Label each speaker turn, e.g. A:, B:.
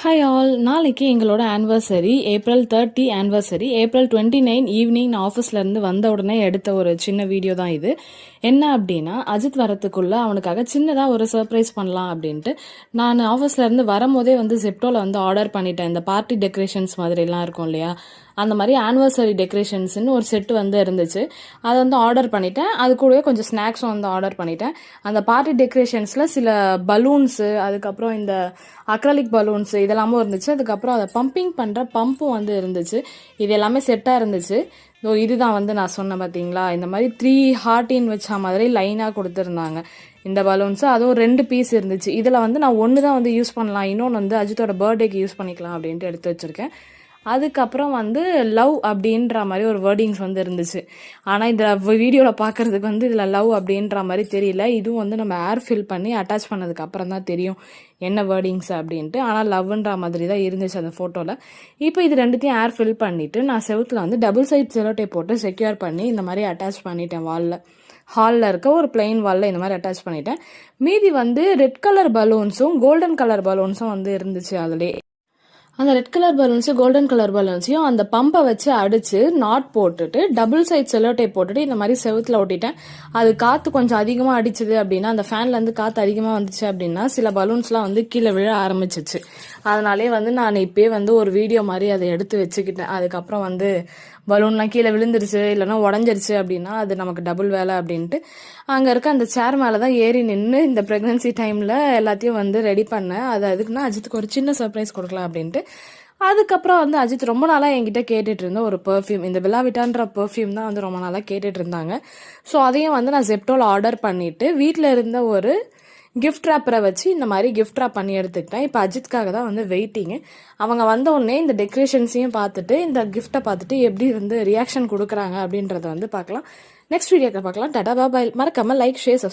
A: Hi all, நாளைக்கு எங்களோட anniversary. April 30 anniversary. April 29 evening நான் ஆஃபீஸ்லேருந்து வந்த உடனே எடுத்த ஒரு சின்ன வீடியோ தான் இது. என்ன அப்படின்னா, அஜித் வரத்துக்குள்ளே அவனுக்காக சின்னதாக ஒரு சர்ப்ரைஸ் பண்ணலாம் அப்படின்ட்டு நான் ஆஃபீஸ்லேருந்து வரும்போதே வந்து ஜெப்டோவில் வந்து ஆர்டர் பண்ணிட்டேன். இந்த பார்ட்டி டெக்கரேஷன்ஸ் மாதிரிலாம் இருக்கும் இல்லையா, அந்த மாதிரி ஆனிவர்சரி டெக்கரேஷன்ஸ்னு ஒரு செட்டு வந்து இருந்துச்சு. அதை வந்து ஆர்டர் பண்ணிட்டேன். அது கூடவே கொஞ்சம் ஸ்நாக்ஸும் வந்து ஆர்டர் பண்ணிட்டேன். அந்த பார்ட்டி டெக்கரேஷன்ஸில் சில பலூன்ஸு, அதுக்கப்புறம் இந்த அக்ரலிக் பலூன்ஸு இதெல்லாமும் இருந்துச்சு. அதுக்கப்புறம் அதை பம்பிங் பண்ணுற பம்பும் வந்து இருந்துச்சு. இது எல்லாமே செட்டாக இருந்துச்சு. இதுதான் வந்து நான் சொன்னேன் பார்த்தீங்களா, இந்த மாதிரி 3 ஹார்ட்டின் வச்ச மாதிரி லைனாக கொடுத்துருந்தாங்க இந்த பலூன்ஸு. அதுவும் 2 பீஸ் இருந்துச்சு. இதில் வந்து நான் ஒன்று தான் வந்து யூஸ் பண்ணலாம், இன்னொன்று வந்து அஜித்தோட பர்த்டேக்கு யூஸ் பண்ணிக்கலாம் அப்படின்ட்டு எடுத்து வச்சுருக்கேன். அதுக்கப்புறம் வந்து லவ் அப்படின்ற மாதிரி ஒரு வேர்டிங்ஸ் வந்து இருந்துச்சு. ஆனால் இந்த வீடியோவில் பார்க்குறதுக்கு வந்து இதில் லவ் அப்படின்ற மாதிரி தெரியல. இதுவும் வந்து நம்ம ஏர் ஃபில் பண்ணி அட்டாச் பண்ணதுக்கு அப்புறம் தான் தெரியும் என்ன வேர்டிங்ஸ் அப்படின்ட்டு. ஆனால் லவ்ன்ற மாதிரி தான் இருந்துச்சு அந்த ஃபோட்டோவில். இப்போ இது ரெண்டுத்தையும் ஏர் ஃபில் பண்ணிவிட்டு நான் செவுத்தில் வந்து டபுள் சைட் செலோட்டே போட்டு செக்யூர் பண்ணி இந்த மாதிரி அட்டாச் பண்ணிட்டேன். ஹாலில் இருக்க ஒரு பிளெயின் வாலில் இந்த மாதிரி அட்டாச் பண்ணிட்டேன். மீதி வந்து ரெட் கலர் பலூன்ஸும் கோல்டன் கலர் பலூன்ஸும் வந்து இருந்துச்சு. அதுலேயே அந்த ரெட் கலர் பலூன்ஸும் கோல்டன் கலர் பலூன்ஸையும் அந்த பம்பை வச்சு அடிச்சு நாட் போட்டுட்டு டபுள் சைட் செல்லோட்டை போட்டுட்டு இந்த மாதிரி செவுத்துல ஒட்டிட்டேன். அது காற்று கொஞ்சம் அதிகமாக அடிச்சுது அப்படின்னா, அந்த ஃபேன்லேருந்து காற்று அதிகமாக வந்துச்சு அப்படின்னா சில பலூன்ஸ்லாம் வந்து கீழே விழ ஆரம்பிச்சிச்சு. அதனாலே வந்து நான் இப்போயே வந்து ஒரு வீடியோ மாதிரி அதை எடுத்து வச்சுக்கிட்டேன். அதுக்கப்புறம் வந்து பலூன்லாம் கீழே விழுந்துருச்சு இல்லைன்னா உடஞ்சிருச்சு அப்படின்னா அது நமக்கு டபுள் வேலை அப்படின்ட்டு அங்கே இருக்க அந்த சேர் மேலே தான் ஏறி நின்று இந்த ப்ரெக்னன்சி டைமில் எல்லாத்தையும் வந்து ரெடி பண்ணேன். அது அதுக்குன்னா அஜித்துக்கு ஒரு சின்ன சர்ப்ரைஸ் கொடுக்கலாம் அப்படின்ட்டு. அதுக்கப்புறம் வந்து அஜித் ரொம்ப நாளாக என்கிட்ட கேட்டுட்டு இருந்த ஒரு பெர்ஃப்யூம், இந்த பெல்லாவிட்டான்ற பெர்ஃப்யூம் தான் வந்து ரொம்ப நாளாக கேட்டுட்டு இருந்தாங்க. ஸோ அதையும் வந்து நான் ஜெப்டோவில் ஆர்டர் பண்ணிவிட்டு வீட்டில் இருந்த ஒரு கிஃப்ட் ரேப்பரை வச்சு இந்த மாதிரி கிஃப்ட் ரேப் பண்ணி எடுத்துக்கிட்டேன். இப்போ அஜித்காக தான் வந்து வெயிட்டிங்கு. அவங்க வந்த உடனே இந்த டெக்கரேஷன்ஸையும் பார்த்துட்டு இந்த கிஃப்ட்டை பார்த்துட்டு எப்படி வந்து ரியாக்ஷன் கொடுக்குறாங்க அப்படின்றத வந்து பார்க்கலாம். நெக்ஸ்ட் வீடியோக்கு பார்க்கலாம். டாடா பாய். மறக்காமல் லைக், ஷேர், சப்ஸ்கிரைப்.